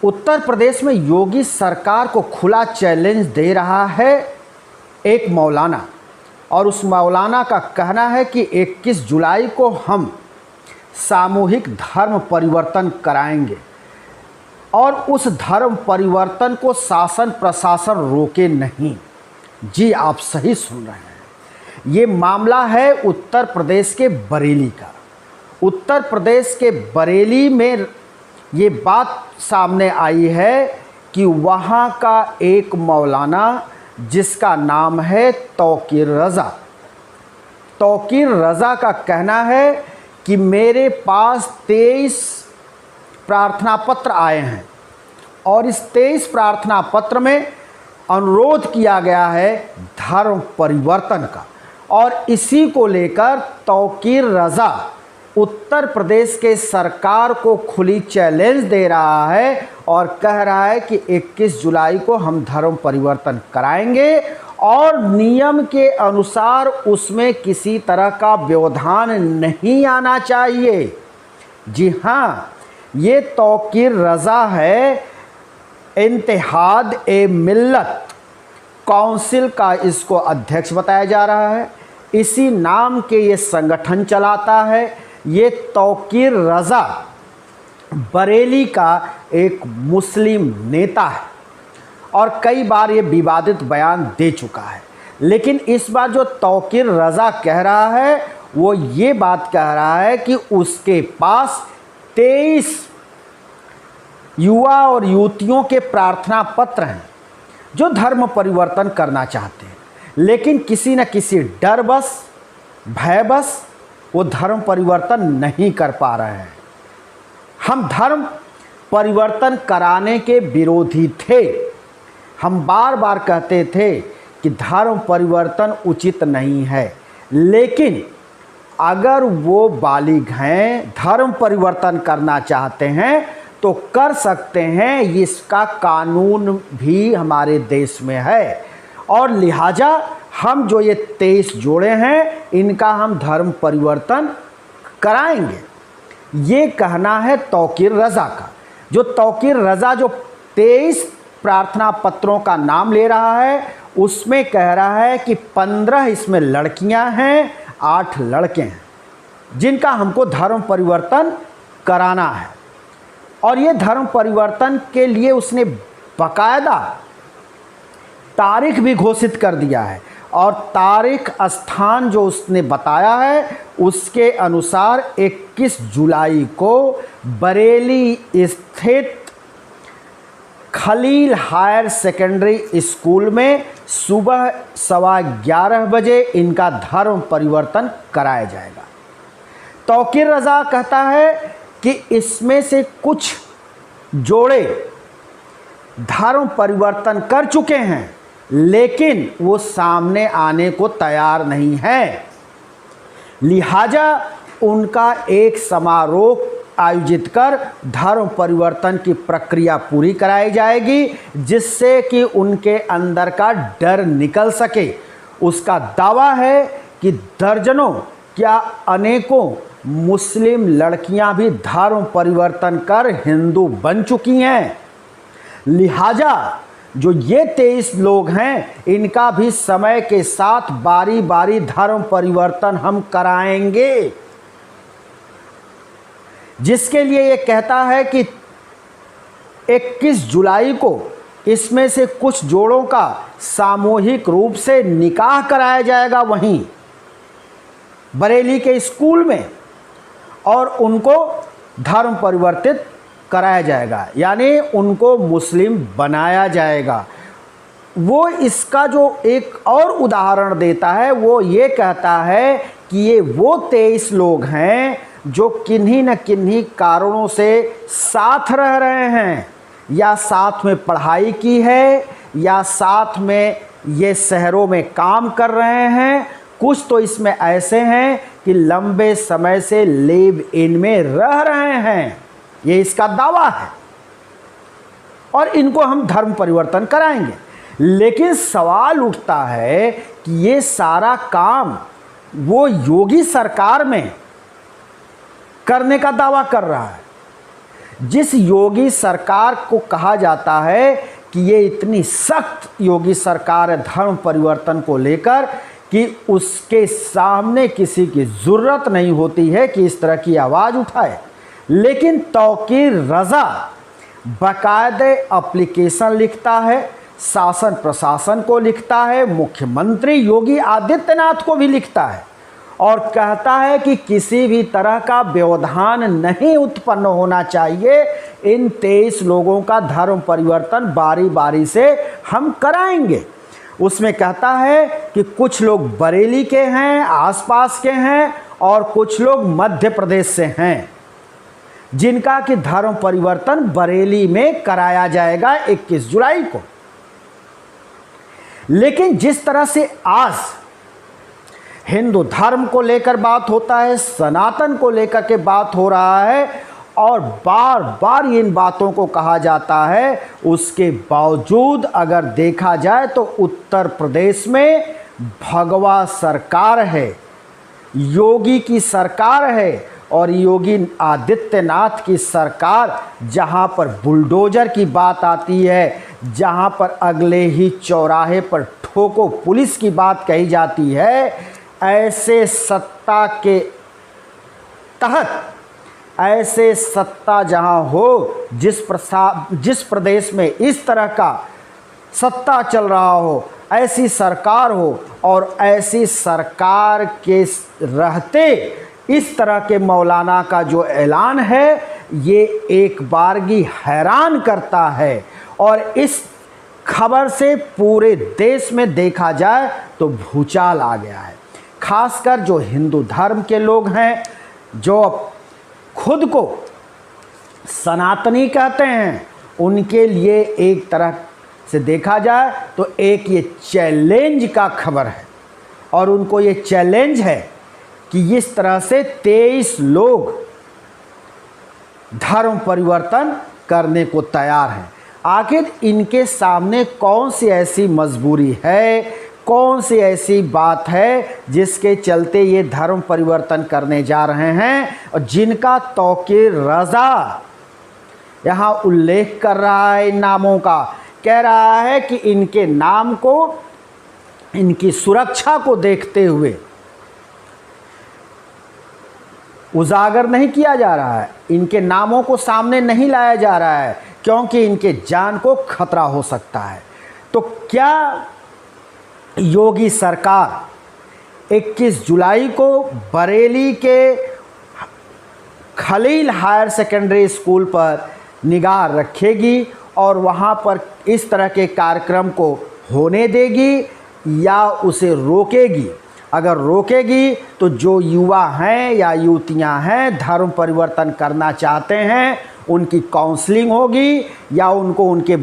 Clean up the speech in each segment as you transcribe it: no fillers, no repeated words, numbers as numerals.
उत्तर प्रदेश में योगी सरकार को खुला चैलेंज दे रहा है एक मौलाना, और उस मौलाना का कहना है कि 21 जुलाई को हम सामूहिक धर्म परिवर्तन कराएंगे और उस धर्म परिवर्तन को शासन प्रशासन रोके नहीं। जी, आप सही सुन रहे हैं। ये मामला है उत्तर प्रदेश के बरेली का। उत्तर प्रदेश के बरेली में ये बात सामने आई है कि वहाँ का एक मौलाना जिसका नाम है तौकीर रज़ा, तौकीर रज़ा का कहना है कि मेरे पास 23 प्रार्थना पत्र आए हैं और इस 23 प्रार्थना पत्र में अनुरोध किया गया है धर्म परिवर्तन का, और इसी को लेकर तौकीर रज़ा उत्तर प्रदेश के सरकार को खुली चैलेंज दे रहा है और कह रहा है कि 21 जुलाई को हम धर्म परिवर्तन कराएंगे और नियम के अनुसार उसमें किसी तरह का व्यवधान नहीं आना चाहिए। जी हाँ, ये तौकीर रज़ा है, इत्तेहाद ए मिल्लत काउंसिल का इसको अध्यक्ष बताया जा रहा है। इसी नाम के ये संगठन चलाता है। ये तौकीर रज़ा बरेली का एक मुस्लिम नेता है और कई बार ये विवादित बयान दे चुका है, लेकिन इस बार जो तौकीर रज़ा कह रहा है वो ये बात कह रहा है कि उसके पास 23 युवा और युवतियों के प्रार्थना पत्र हैं जो धर्म परिवर्तन करना चाहते हैं, लेकिन किसी न किसी डर बस, भय बस वो धर्म परिवर्तन नहीं कर पा रहे हैं। हम धर्म परिवर्तन कराने के विरोधी थे। हम बार बार कहते थे कि धर्म परिवर्तन उचित नहीं है, लेकिन अगर वो बालिग हैं, धर्म परिवर्तन करना चाहते हैं तो कर सकते हैं। इसका कानून भी हमारे देश में है और लिहाजा हम जो ये 23 जोड़े हैं इनका हम धर्म परिवर्तन कराएंगे। ये कहना है तौकीर रज़ा का। जो तौकीर रज़ा जो 23 प्रार्थना पत्रों का नाम ले रहा है उसमें कह रहा है कि 15 इसमें लड़कियां हैं, 8 लड़के हैं जिनका हमको धर्म परिवर्तन कराना है। और ये धर्म परिवर्तन के लिए उसने बाकायदा तारीख भी घोषित कर दिया है और तारीख स्थान जो उसने बताया है उसके अनुसार 21 जुलाई को बरेली स्थित खलील हायर सेकेंडरी स्कूल में सुबह 11:15 बजे इनका धर्म परिवर्तन कराया जाएगा। तौकीर रज़ा कहता है कि इसमें से कुछ जोड़े धर्म परिवर्तन कर चुके हैं लेकिन वो सामने आने को तैयार नहीं है, लिहाजा उनका एक समारोह आयोजित कर धर्म परिवर्तन की प्रक्रिया पूरी कराई जाएगी जिससे कि उनके अंदर का डर निकल सके। उसका दावा है कि दर्जनों क्या अनेकों मुस्लिम लड़कियां भी धर्म परिवर्तन कर हिंदू बन चुकी हैं, लिहाजा जो ये 23 लोग हैं इनका भी समय के साथ बारी बारी धर्म परिवर्तन हम कराएंगे। जिसके लिए ये कहता है कि 21 जुलाई को इसमें से कुछ जोड़ों का सामूहिक रूप से निकाह कराया जाएगा वहीं बरेली के स्कूल में और उनको धर्म परिवर्तित कराया जाएगा, यानी उनको मुस्लिम बनाया जाएगा। वो इसका जो एक और उदाहरण देता है वो ये कहता है कि ये वो 23 लोग हैं जो किन्हीं न किन्हीं कारणों से साथ रह रहे हैं, या साथ में पढ़ाई की है या साथ में ये शहरों में काम कर रहे हैं। कुछ तो इसमें ऐसे हैं कि लंबे समय से लिव इन में रह रहे हैं, ये इसका दावा है, और इनको हम धर्म परिवर्तन कराएंगे। लेकिन सवाल उठता है कि ये सारा काम वो योगी सरकार में करने का दावा कर रहा है, जिस योगी सरकार को कहा जाता है कि ये इतनी सख्त योगी सरकार है धर्म परिवर्तन को लेकर कि उसके सामने किसी की ज़रूरत नहीं होती है कि इस तरह की आवाज़ उठाए, लेकिन तौकीर रज़ा बाकायदे एप्लीकेशन लिखता है, शासन प्रशासन को लिखता है, मुख्यमंत्री योगी आदित्यनाथ को भी लिखता है और कहता है कि किसी भी तरह का व्यवधान नहीं उत्पन्न होना चाहिए, इन 23 लोगों का धर्म परिवर्तन बारी बारी से हम कराएंगे। उसमें कहता है कि कुछ लोग बरेली के हैं, आसपास के हैं और कुछ लोग मध्य प्रदेश से हैं, जिनका कि धर्म परिवर्तन बरेली में कराया जाएगा 21 जुलाई को। लेकिन जिस तरह से आज हिंदू धर्म को लेकर बात होता है, सनातन को लेकर के बात हो रहा है और बार बार इन बातों को कहा जाता है, उसके बावजूद अगर देखा जाए तो उत्तर प्रदेश में भगवा सरकार है, योगी की सरकार है और योगी आदित्यनाथ की सरकार, जहां पर बुलडोजर की बात आती है, जहां पर अगले ही चौराहे पर ठोको पुलिस की बात कही जाती है, ऐसे सत्ता के तहत ऐसे सत्ता जहां हो, जिस प्रदेश में इस तरह का सत्ता चल रहा हो, ऐसी सरकार हो और ऐसी सरकार के रहते इस तरह के मौलाना का जो ऐलान है, ये एक बारगी हैरान करता है। और इस खबर से पूरे देश में देखा जाए तो भूचाल आ गया है। खासकर जो हिंदू धर्म के लोग हैं, जो खुद को सनातनी कहते हैं, उनके लिए एक तरह से देखा जाए तो एक ये चैलेंज का खबर है और उनको ये चैलेंज है कि इस तरह से 23 लोग धर्म परिवर्तन करने को तैयार हैं। आखिर इनके सामने कौन सी ऐसी मजबूरी है, कौन सी ऐसी बात है जिसके चलते ये धर्म परिवर्तन करने जा रहे हैं, और जिनका तौकीर रज़ा यहाँ उल्लेख कर रहा है इन नामों का, कह रहा है कि इनके नाम को, इनकी सुरक्षा को देखते हुए उजागर नहीं किया जा रहा है, इनके नामों को सामने नहीं लाया जा रहा है, क्योंकि इनके जान को खतरा हो सकता है। तो क्या योगी सरकार 21 जुलाई को बरेली के खलील हायर सेकेंडरी स्कूल पर निगाह रखेगी और वहाँ पर इस तरह के कार्यक्रम को होने देगी या उसे रोकेगी? अगर रोकेगी तो जो युवा हैं या युवतियां हैं धर्म परिवर्तन करना चाहते हैं, उनकी काउंसलिंग होगी या उनको उनके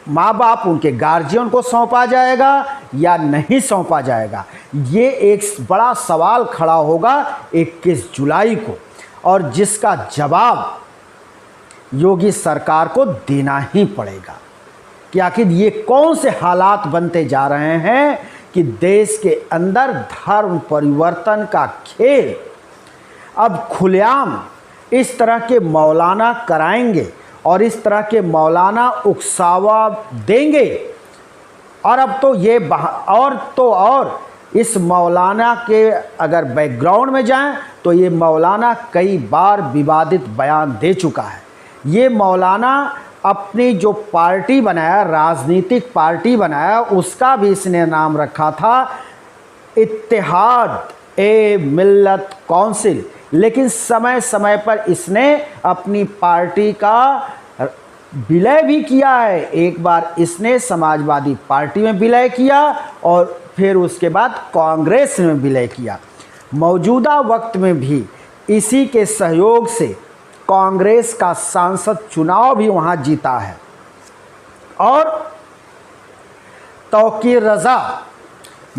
माँ बाप, उनके गार्जियन को सौंपा जाएगा या नहीं सौंपा जाएगा? ये एक बड़ा सवाल खड़ा होगा 21 जुलाई को, और जिसका जवाब योगी सरकार को देना ही पड़ेगा कि आखिर ये कौन से हालात बनते जा रहे हैं कि देश के अंदर धर्म परिवर्तन का खेल अब खुलेआम इस तरह के मौलाना कराएंगे और इस तरह के मौलाना उकसावा देंगे। और अब तो ये और इस मौलाना के अगर बैकग्राउंड में जाएं तो ये मौलाना कई बार विवादित बयान दे चुका है। ये मौलाना अपनी जो पार्टी बनाया, राजनीतिक पार्टी बनाया, उसका भी इसने नाम रखा था इत्तेहाद ए मिल्लत काउंसिल, लेकिन समय समय पर इसने अपनी पार्टी का विलय भी किया है। एक बार इसने समाजवादी पार्टी में विलय किया और फिर उसके बाद कांग्रेस में विलय किया। मौजूदा वक्त में भी इसी के सहयोग से कांग्रेस का सांसद चुनाव भी वहां जीता है। और तौकीर रज़ा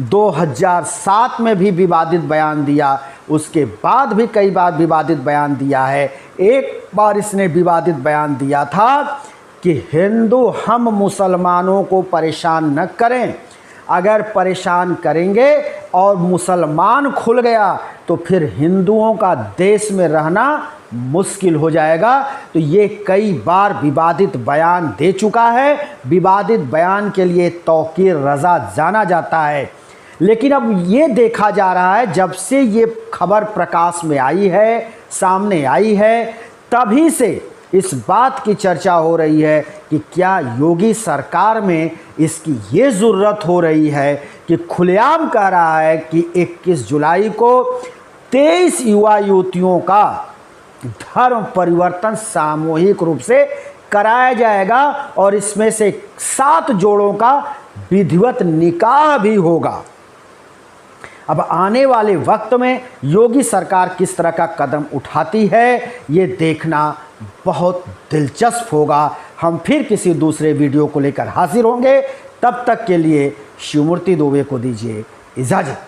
2007 में भी विवादित बयान दिया, उसके बाद भी कई बार विवादित बयान दिया है। एक बार इसने विवादित बयान दिया था कि हिंदू हम मुसलमानों को परेशान न करें, अगर परेशान करेंगे और मुसलमान खुल गया तो फिर हिंदुओं का देश में रहना मुश्किल हो जाएगा। तो ये कई बार विवादित बयान दे चुका है। विवादित बयान के लिए तौकीर रज़ा जाना जाता है। लेकिन अब ये देखा जा रहा है, जब से ये खबर प्रकाश में आई है, सामने आई है, तभी से इस बात की चर्चा हो रही है कि क्या योगी सरकार में इसकी ये ज़रूरत हो रही है कि खुलेआम कह रहा है कि 21 जुलाई को 23 युवा युवतियों का धर्म परिवर्तन सामूहिक रूप से कराया जाएगा और इसमें से 7 जोड़ों का विधिवत निकाह भी होगा। अब आने वाले वक्त में योगी सरकार किस तरह का कदम उठाती है, ये देखना बहुत दिलचस्प होगा। हम फिर किसी दूसरे वीडियो को लेकर हाजिर होंगे। तब तक के लिए शिवमूर्ति दुबे को दीजिए इजाज़त।